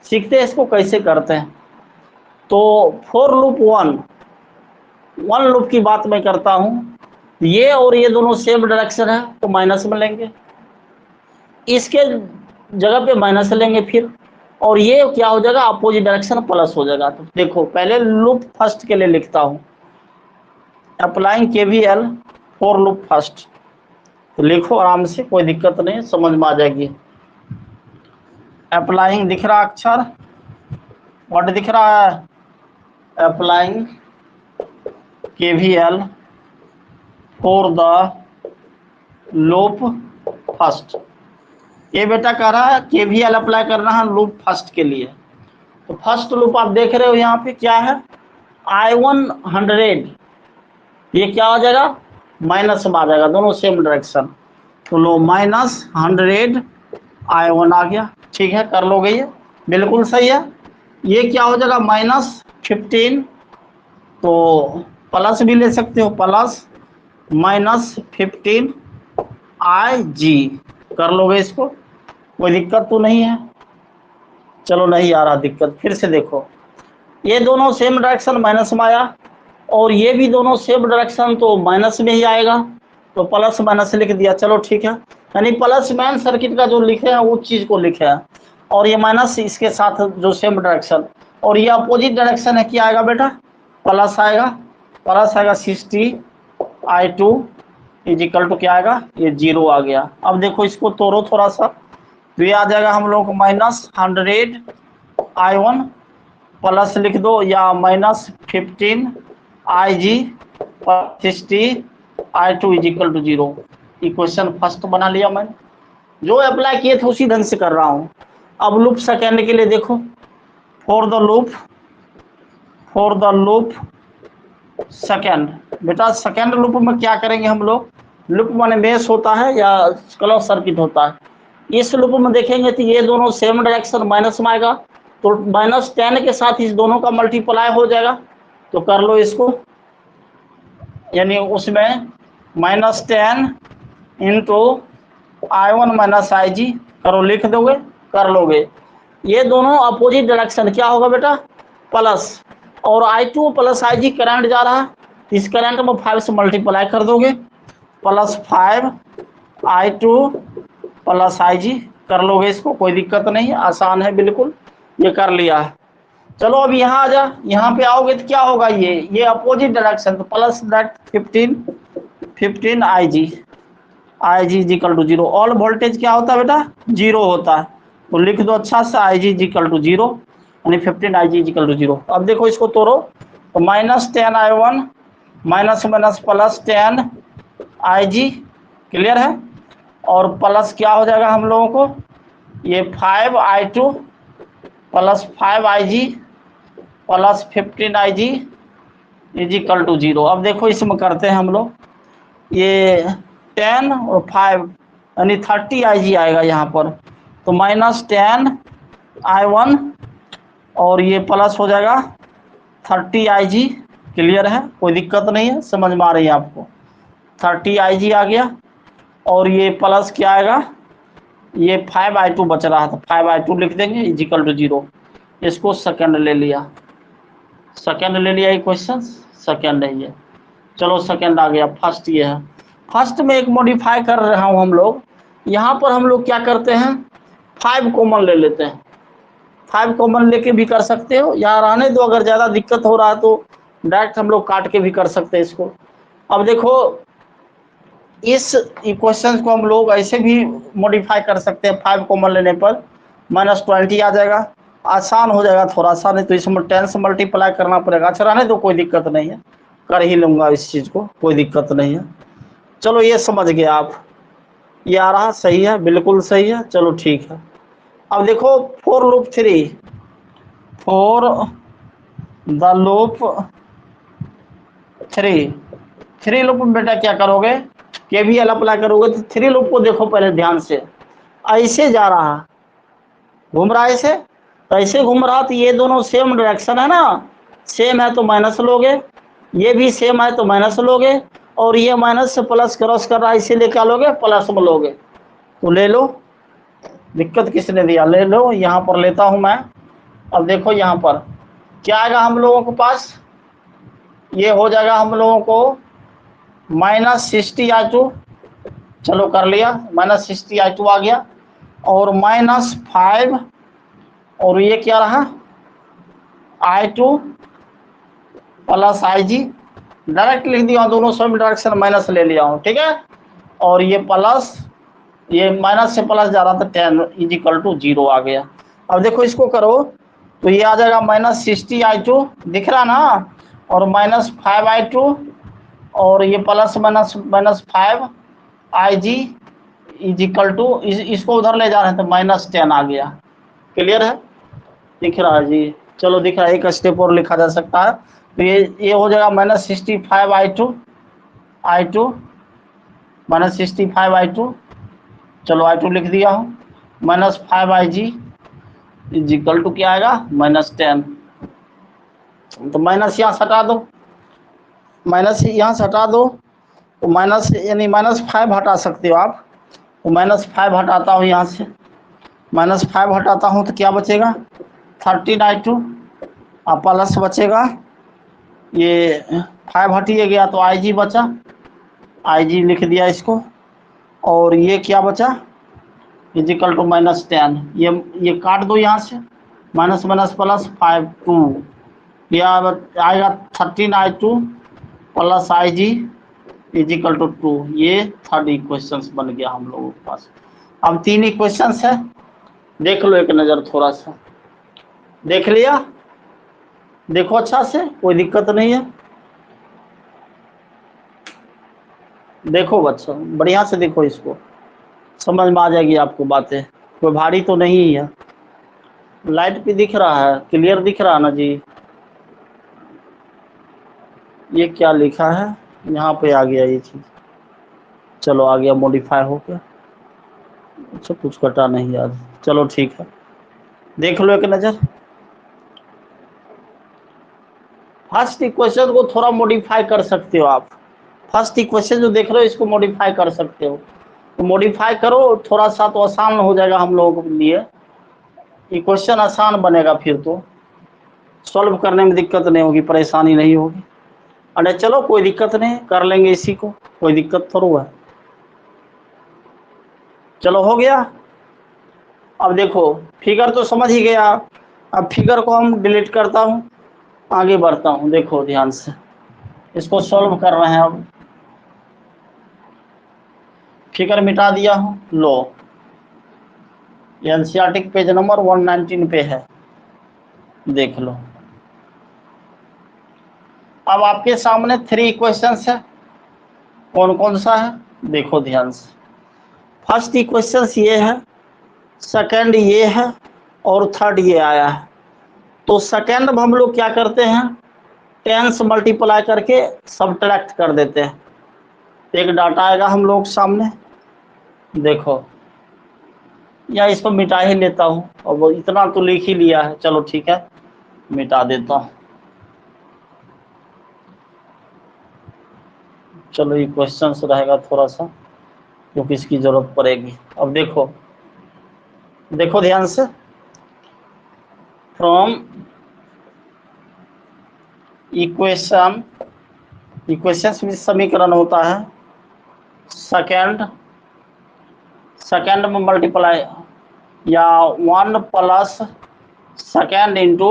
सीखते हैं इसको कैसे करते हैं। तो फॉर लूप 1 लूप की बात मैं करता हूँ, ये और ये दोनों सेम डायरेक्शन है तो माइनस में लेंगे, इसके जगह पे माइनस लेंगे फिर, और ये क्या हो जाएगा, अपोजिट डायरेक्शन प्लस हो जाएगा। तो देखो पहले लूप फर्स्ट के लिए लिखता हूँ, applying KVL for loop first. तो लिखो आराम से, कोई दिक्कत नहीं, समझ में आ जाएगी। अप्लाइंग दिख रहा अक्षर, व्हाट दिख रहा है, applying KVL for the loop first. ये बेटा कह रहा है KVL अप्लाई करना है लूप फर्स्ट के लिए। तो फर्स्ट लूप आप देख रहे हो यहाँ पे क्या है, I1 100, ये क्या हो जाएगा, माइनस में आ जाएगा, दोनों सेम डायरेक्शन। तो लो -100 I1 आ गया, ठीक है, कर लोगे, ये बिल्कुल सही है। ये क्या हो जाएगा, माइनस 15, तो प्लस भी ले सकते हो, प्लस माइनस 15 आई जी, कर लोगे इसको, कोई दिक्कत तो नहीं है। चलो नहीं आ रहा दिक्कत, फिर से देखो, ये दोनों सेम डायरेक्शन माइनस में आया और ये भी दोनों सेम डायरेक्शन तो माइनस में ही आएगा, तो प्लस माइनस लिख दिया। चलो ठीक है, यानी प्लस मेन सर्किट का जो लिखे हैं उस चीज को लिखे हैं, और ये माइनस इसके साथ जो सेम डायरेक्शन, और ये अपोजिट डायरेक्शन है, क्या आएगा बेटा, प्लस आएगा। प्लस आएगा 60i2 इज इक्वल टू क्या आएगा, ये 0 आ गया। अब देखो इसको तोड़ो थोड़ा सा, तो ये आ जाएगा हम लोग को -100i1 प्लस लिख दो, या -15 60i2 is equal to 0। Equation first बना लिया मैंने, जो अप्लाई किए थे उसी ढंग से कर रहा हूँ। अब लूप सेकेंड के लिए देखो, फॉर द लूप सेकेंड, बेटा सेकेंड लूप में क्या करेंगे हम लोग, लूप माने मेश होता है या क्लोज सर्किट होता है। इस लूप में देखेंगे तो ये दोनों सेम डायरेक्शन माइनस में आएगा, तो -10 के साथ इस दोनों का मल्टीप्लाई हो जाएगा, तो कर लो इसको, यानी उसमें -10 इंटू i1 माइनस IG करो, लिख दोगे, कर लोगे। ये दोनों अपोजिट डायरेक्शन क्या होगा बेटा, प्लस, और I2 प्लस IG करंट जा रहा है, इस करंट में 5 से मल्टीप्लाई कर दोगे, +5i2 प्लस IG कर लोगे इसको, कोई दिक्कत नहीं, आसान है बिल्कुल, ये कर लिया है। चलो अब यहाँ आ जा, यहाँ पे आओगे तो क्या होगा, ये अपोजिट डायरेक्शन, तो plus that 15 IG is equal to 0। All voltage क्या होता है बेटा, 0 होता है, तो लिख दो अच्छा से IG इज इक्वल टू 0, यानी 15 IG इज इक्वल टू 0। अब देखो इसको तोड़ो, तो -10i1 minus minus +10 IG, clear है, और प्लस क्या हो जाएगा हम लोगों को, ये 5i2 plus 5IG plus 15 IG is equal to 0। अब देखो इसमें करते हैं हम लोग, ये 10 और 5 यानी 30 IG आएगा यहाँ पर, तो -10i1 और ये प्लस हो जाएगा 30 IG, क्लियर है, कोई दिक्कत नहीं है, समझ में आ रही है आपको, 30 IG आ गया, और ये प्लस क्या आएगा, ये 5i2 बच रहा था, 5i2 लिख देंगे इज इक्वल टू 0। इसको सेकंड ले लिया, ये क्वेश्चन सेकंड है ये। चलो सेकंड आ गया, फर्स्ट ये है। फर्स्ट में एक मॉडिफाई कर रहा हूँ हम लोग, यहाँ पर हम लोग क्या करते हैं, 5 कॉमन ले लेते हैं, 5 कॉमन लेके भी कर सकते हो, या रहने दो, अगर ज़्यादा दिक्कत हो रहा है तो डायरेक्ट हम लोग काट के भी कर सकते हैं इसको। अब देखो इस इक्वेशन को हम लोग ऐसे भी मॉडिफाई कर सकते हैं, 5 कॉमन लेने पर -20 आ जाएगा, आसान हो जाएगा थोड़ा सा, नहीं तो इसमें 10 से मल्टीप्लाई करना पड़ेगा। अच्छा रहने दो, कोई दिक्कत नहीं है, कर ही लूँगा इस चीज़ को, कोई दिक्कत नहीं है। चलो ये समझ गए आप, ये आ रहा सही है, बिल्कुल सही है, चलो ठीक है। अब देखो for loop 3, for the loop 3 loop में बेटा क्या करोगे, KVL अप्लाई करोगे, तो 3 लूप को देखो पहले ध्यान से, ऐसे जा रहा, घूम रहा है ऐसे, तो ऐसे घूम रहा, तो ये दोनों सेम डायरेक्शन है ना, सेम है तो माइनस लोगे, ये भी सेम है तो माइनस लोगे, और ये माइनस से प्लस क्रॉस कर रहा है, इसीलिए क्या लोगे, प्लस में लोगे, तो ले लो, दिक्कत किसने दिया, ले लो, यहाँ पर लेता हूँ मैं। अब देखो यहाँ पर क्या आएगा हम लोगों के पास, ये हो जाएगा हम लोगों को -60i2, चलो कर लिया, -60i2 आ गया, और -5, और ये क्या रहा, I2 प्लस IG, डायरेक्ट लिख दिया, दोनों सेम डायरेक्शन माइनस ले लिया हूँ, ठीक है, और ये प्लस, ये माइनस से प्लस जा रहा था, 10 इज इक्वल टू 0 आ गया। अब देखो इसको करो, तो ये आ जाएगा -60i2, दिख रहा ना, और -5i2, और ये plus -5IG is equal to, इसको उधर ले जा रहे हैं तो -10 आ गया, क्लियर है, दिख रहा है जी, चलो दिख रहा है, एक स्टेप और लिखा जा सकता है, तो ये हो जाएगा -65i2 -65i2, चलो I2 लिख दिया हूँ, -5IG इज इक्वल टू क्या आएगा, -10। तो माइनस यहाँ से हटा दो, माइनस यहाँ से हटा दो, तो माइनस यानी -5 हटा सकते हो आप। तो -5 हटाता हूँ यहाँ से, -5 हटाता हूँ तो क्या बचेगा 13i2 और प्लस बचेगा ये 5 हटिए गया तो IG बचा, IG लिख दिया इसको। और ये क्या बचा इजिकल टू -10, ये काट दो यहाँ से, माइनस माइनस प्लस 5 2, यह आएगा 13i2 plus IG is equal to 2। ये थर्ड इक्वेशन बन गया हम लोगों के पास। अब 3 इक्वेशन है, देख लो एक नज़र, थोड़ा सा देख लिया, देखो अच्छा से, कोई दिक्कत नहीं है। देखो बच्चा बढ़िया से देखो, इसको समझ में आ जाएगी आपको बातें, कोई भारी तो नहीं है। लाइट भी दिख रहा है, क्लियर दिख रहा है ना जी। ये क्या लिखा है यहाँ पे, आ गया ये चीज़, चलो आ गया मॉडिफाई होकर। अच्छा कुछ कटा नहीं यार, चलो ठीक है, देख लो एक नज़र। फर्स्ट इक्वेशन को थोड़ा मॉडिफाई कर सकते हो आप, फर्स्ट इक्वेशन जो देख रहे हो इसको मॉडिफाई कर सकते हो, तो मॉडिफाई करो थोड़ा सा तो आसान हो जाएगा हम लोगों के लिए, इक्वेशन आसान बनेगा, फिर तो सॉल्व करने में दिक्कत नहीं होगी, परेशानी नहीं होगी। अरे चलो कोई दिक्कत नहीं, कर लेंगे इसी को, कोई दिक्कत थोड़ा है। चलो हो गया। अब देखो फिगर तो समझ ही गया, अब फिगर को हम डिलीट करता हूँ, आगे बढ़ता हूँ। देखो ध्यान से, इसको सॉल्व कर रहे हैं। अब फिगर मिटा दिया हूँ, लो एनसीईआरटी पेज नंबर 119 पे है, देख लो। अब आपके सामने 3 इक्वेशंस है, कौन कौन सा है देखो ध्यान से। फर्स्ट इक्वेशन ये है, सेकंड ये है, और थर्ड ये आया है। तो सेकंड में हम लोग क्या करते हैं, 10 से मल्टीप्लाई करके सब्ट्रैक्ट कर देते हैं। एक डाटा आएगा हम लोग सामने, देखो या इसको मिटा ही लेता हूँ, और वो इतना तो लिख ही लिया है, चलो ठीक है मिटा देता हूँ। चलो ये क्वेश्चन रहेगा थोड़ा सा, क्योंकि इसकी जरूरत पड़ेगी। अब देखो, देखो ध्यान से, फ्रॉम इक्वेशन, इक्वेशन में समीकरण होता है, सेकंड में मल्टीप्लाई या 1 plus second into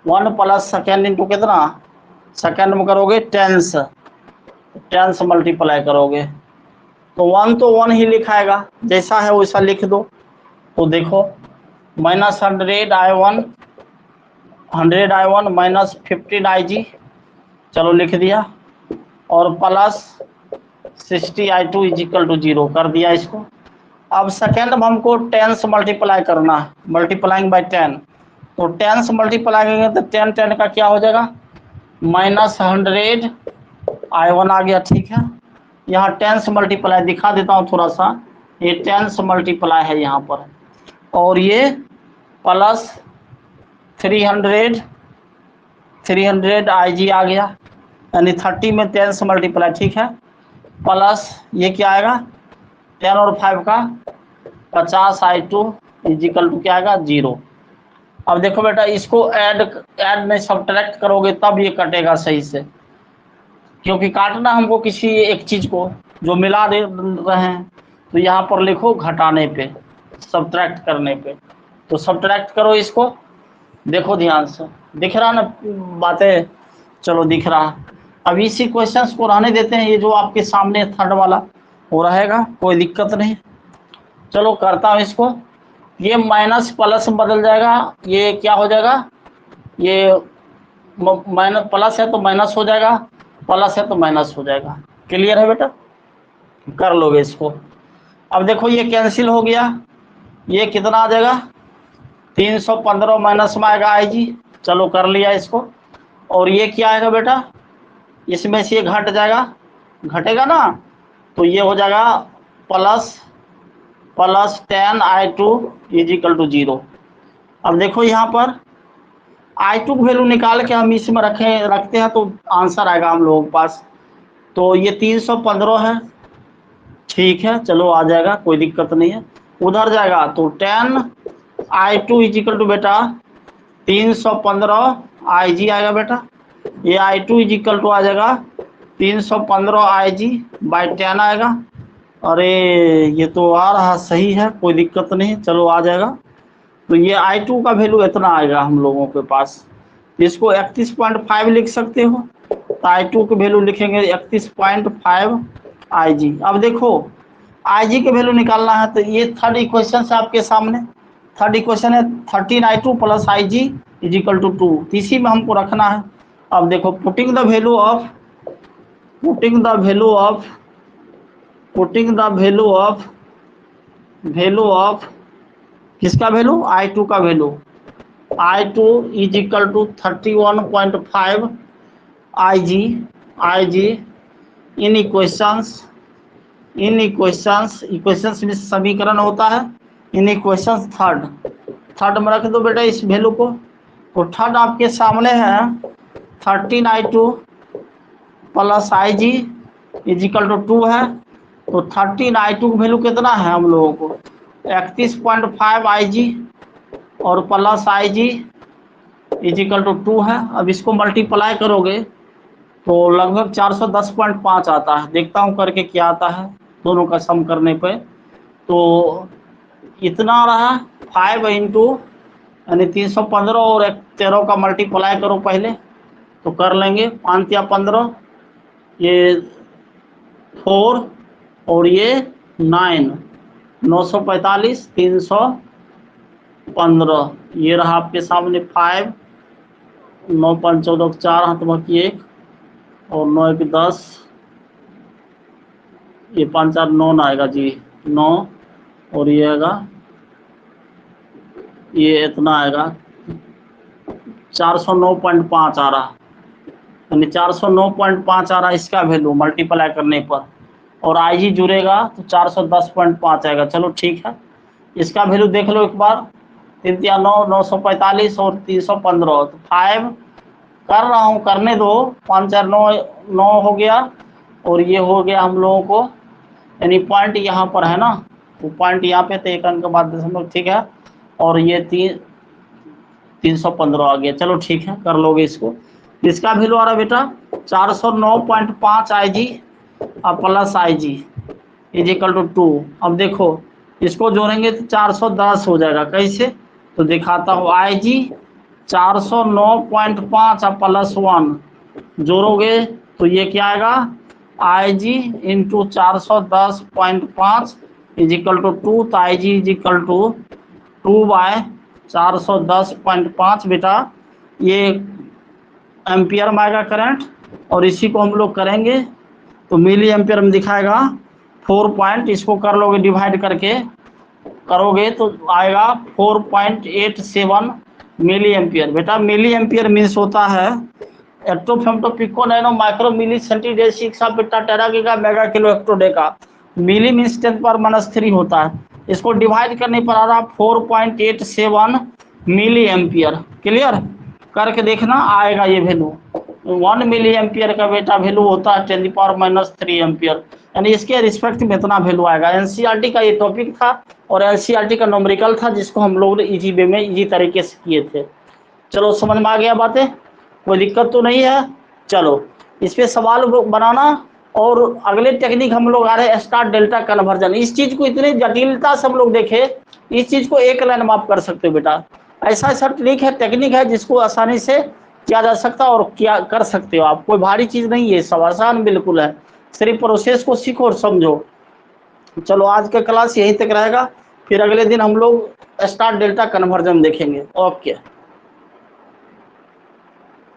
1 plus second into कितना, सेकंड में करोगे 10 से मल्टीप्लाई करोगे तो 1 तो 1 ही लिखाएगा, जैसा है वैसा लिख दो। तो देखो -100 I1 माइनस 15 IG, चलो लिख दिया, और प्लस 60 I2 इजिकल टू 0 कर दिया इसको। अब सेकेंड में हमको 10 से मल्टीप्लाई करना है, मल्टीप्लाइंग बाय 10, तो 10 से मल्टीप्लाई करेंगे तो 10 का क्या हो जाएगा -100 I1 आ गया, ठीक है। यहाँ 10 से मल्टीप्लाई दिखा देता हूँ थोड़ा सा, ये 10 से मल्टीप्लाई है यहाँ पर, और ये प्लस 300 IG आ गया, यानी 30 में 10 से मल्टीप्लाई, ठीक है। प्लस ये क्या आएगा 10 और 5 का 50 I2 इजिकल टू क्या आएगा 0। अब देखो बेटा, इसको ऐड नहीं सब्ट्रैक्ट करोगे तब ये कटेगा सही से, क्योंकि काटना हमको किसी एक चीज को जो मिला रहे हैं, तो यहाँ पर लिखो घटाने पे, सब्ट्रैक्ट करने पे, तो सब्ट्रैक्ट करो इसको। देखो ध्यान से, दिख रहा ना बातें, चलो दिख रहा। अब इसी क्वेश्चंस को रहने देते हैं, ये जो आपके सामने थर्ड वाला वो रहेगा, कोई दिक्कत नहीं। चलो करता हूँ इसको, ये माइनस प्लस में बदल जाएगा, ये क्या हो जाएगा, ये माइनस प्लस है तो माइनस हो जाएगा, प्लस है तो माइनस हो जाएगा। क्लियर है बेटा, कर लोगे इसको। अब देखो ये कैंसिल हो गया, ये कितना आ जाएगा 315 माइनस में आएगा IG, चलो कर लिया इसको। और ये क्या आएगा बेटा, इसमें से ये घट जाएगा, घटेगा ना, तो ये हो जाएगा प्लस 10 I2 इजिकल टू 0। अब देखो यहाँ पर I2 की वैल्यू निकाल के हम इसमें रखते हैं तो आंसर आएगा हम लोगों के पास। तो ये 315 है, ठीक है, चलो आ जाएगा, कोई दिक्कत नहीं है। उधर जाएगा तो 10 I2 इज इक्वल टू बेटा 315 IG आएगा बेटा। ये I2 इज इक्वल टू आ जाएगा 315 IG बाई 10 आएगा। अरे ये तो आ रहा सही है, कोई दिक्कत नहीं, चलो आ जाएगा। तो ये I2 का वैल्यू इतना आएगा हम लोगों के पास। इसको 31.5 लिख सकते हो, तो I2 की वैल्यू लिखेंगे 31.5 IG। अब देखो IG के वैल्यू निकालना है, तो ये थर्ड इक्वेशन है आपके सामने। थर्ड इक्वेशन है 13I2 plus IG is equal to 2, इसी में हमको रखना है। अब देखो putting the value of value of किसका वैल्यू, I2 का value. I2 is equal to 31.5 IG इन इक्वेशंस में समीकरण होता है। इन इक्वेशंस थर्ड में रख दो बेटा इस वैल्यू को। तो थर्ड आपके सामने है 13I2 plus IG is equal to 2 है। तो 13I2 की वैल्यू कितना है हम लोगों को 31.5 IG और plus IG is equal to 2 है। अब इसको मल्टीप्लाई करोगे तो लगभग 410.5 आता है। देखता हूँ करके क्या आता है दोनों का सम करने पे। तो इतना रहा 5 इंटू यानी 315 और 13 का मल्टीप्लाई करो पहले तो कर लेंगे। 5 या 15, ये 4 और ये 9, 945, 315। ये रहा आपके सामने 5, 9 5 14 4 हाथ बाकी 1 और 9 1 10, ये 5 4 9 आएगा जी 9, और ये आएगा, ये इतना आएगा 409.5 आ रहा, यानी 409.5 आ रहा इसका वैल्यू मल्टीप्लाई करने पर, और IG जुड़ेगा तो 410.5 आएगा। चलो ठीक है, इसका वैल्यू देख लो एक बार। 3 या 9, 945 और 315, तो 5 कर रहा हूँ, करने दो। 5 4 9 9 हो गया, और ये हो गया हम लोगों को, यानी पॉइंट यहाँ पर है ना, तो पॉइंट यहाँ पे तो 1 अंक के बाद दशमलव, ठीक है। और ये 315 आ गया। चलो ठीक है, कर लोगे इसको। इसका वैल्यू आ रहा बेटा 409.5 IG और plus IG is equal to 2। अब देखो इसको जोड़ेंगे तो 410 हो जाएगा। कैसे, तो दिखाता हूँ। IG 409.5 और प्लस 1 जोड़ोगे तो ये क्या आएगा, IG into 410.5 is equal to 2। तो IG is equal to 2 by 410.5 बेटा, ये एम्पियर में आएगा करंट, और इसी को हम लोग करेंगे तो मिली एम्पियर में दिखाएगा 4 पॉइंट। इसको कर लोगे डिवाइड करके करोगे तो आएगा 4.87 मिली एम्पियर। बेटा मिली एम्पियर मीन्स होता है atto femto pico nano micro milli centi deci सब बेटा tera giga mega kilo hecto deca. Milli means 10⁻³ होता है। इसको डिवाइड करने पर आ रहा 4.87 मिली एम्पियर। क्लियर, करके देखना आएगा ये वैल्यू। 1 मिली एम्पियर का बेटा वैल्यू होता है 10⁻³ एम्पियर, यानी इसके रिस्पेक्ट में इतना वैल्यू आएगा। एनसीईआरटी का ये टॉपिक था, और एनसीईआरटी का न्यूमेरिकल था, जिसको हम लोग ने इजी वे में इजी तरीके से किए थे। चलो समझ में आ गया बातें, कोई दिक्कत तो नहीं है। चलो इस पे सवाल बनाना, और अगले टेक्निक हम लोग आ रहे हैं स्टार डेल्टा कन्वर्जन। इस चीज को इतनी जटिलता से हम लोग देखे, इस चीज को एक लाइन में आप कर सकते हो बेटा। ऐसा ऐसा ट्रिक है, टेक्निक है, जिसको आसानी से किया जा सकता है और क्या कर सकते हो आप। कोई भारी चीज नहीं है, सब आसान बिल्कुल है, सिर्फ प्रोसेस को सीखो और समझो। चलो आज का क्लास यहीं तक रहेगा, फिर अगले दिन हम लोग स्टार डेल्टा कन्वर्जन देखेंगे। ओके।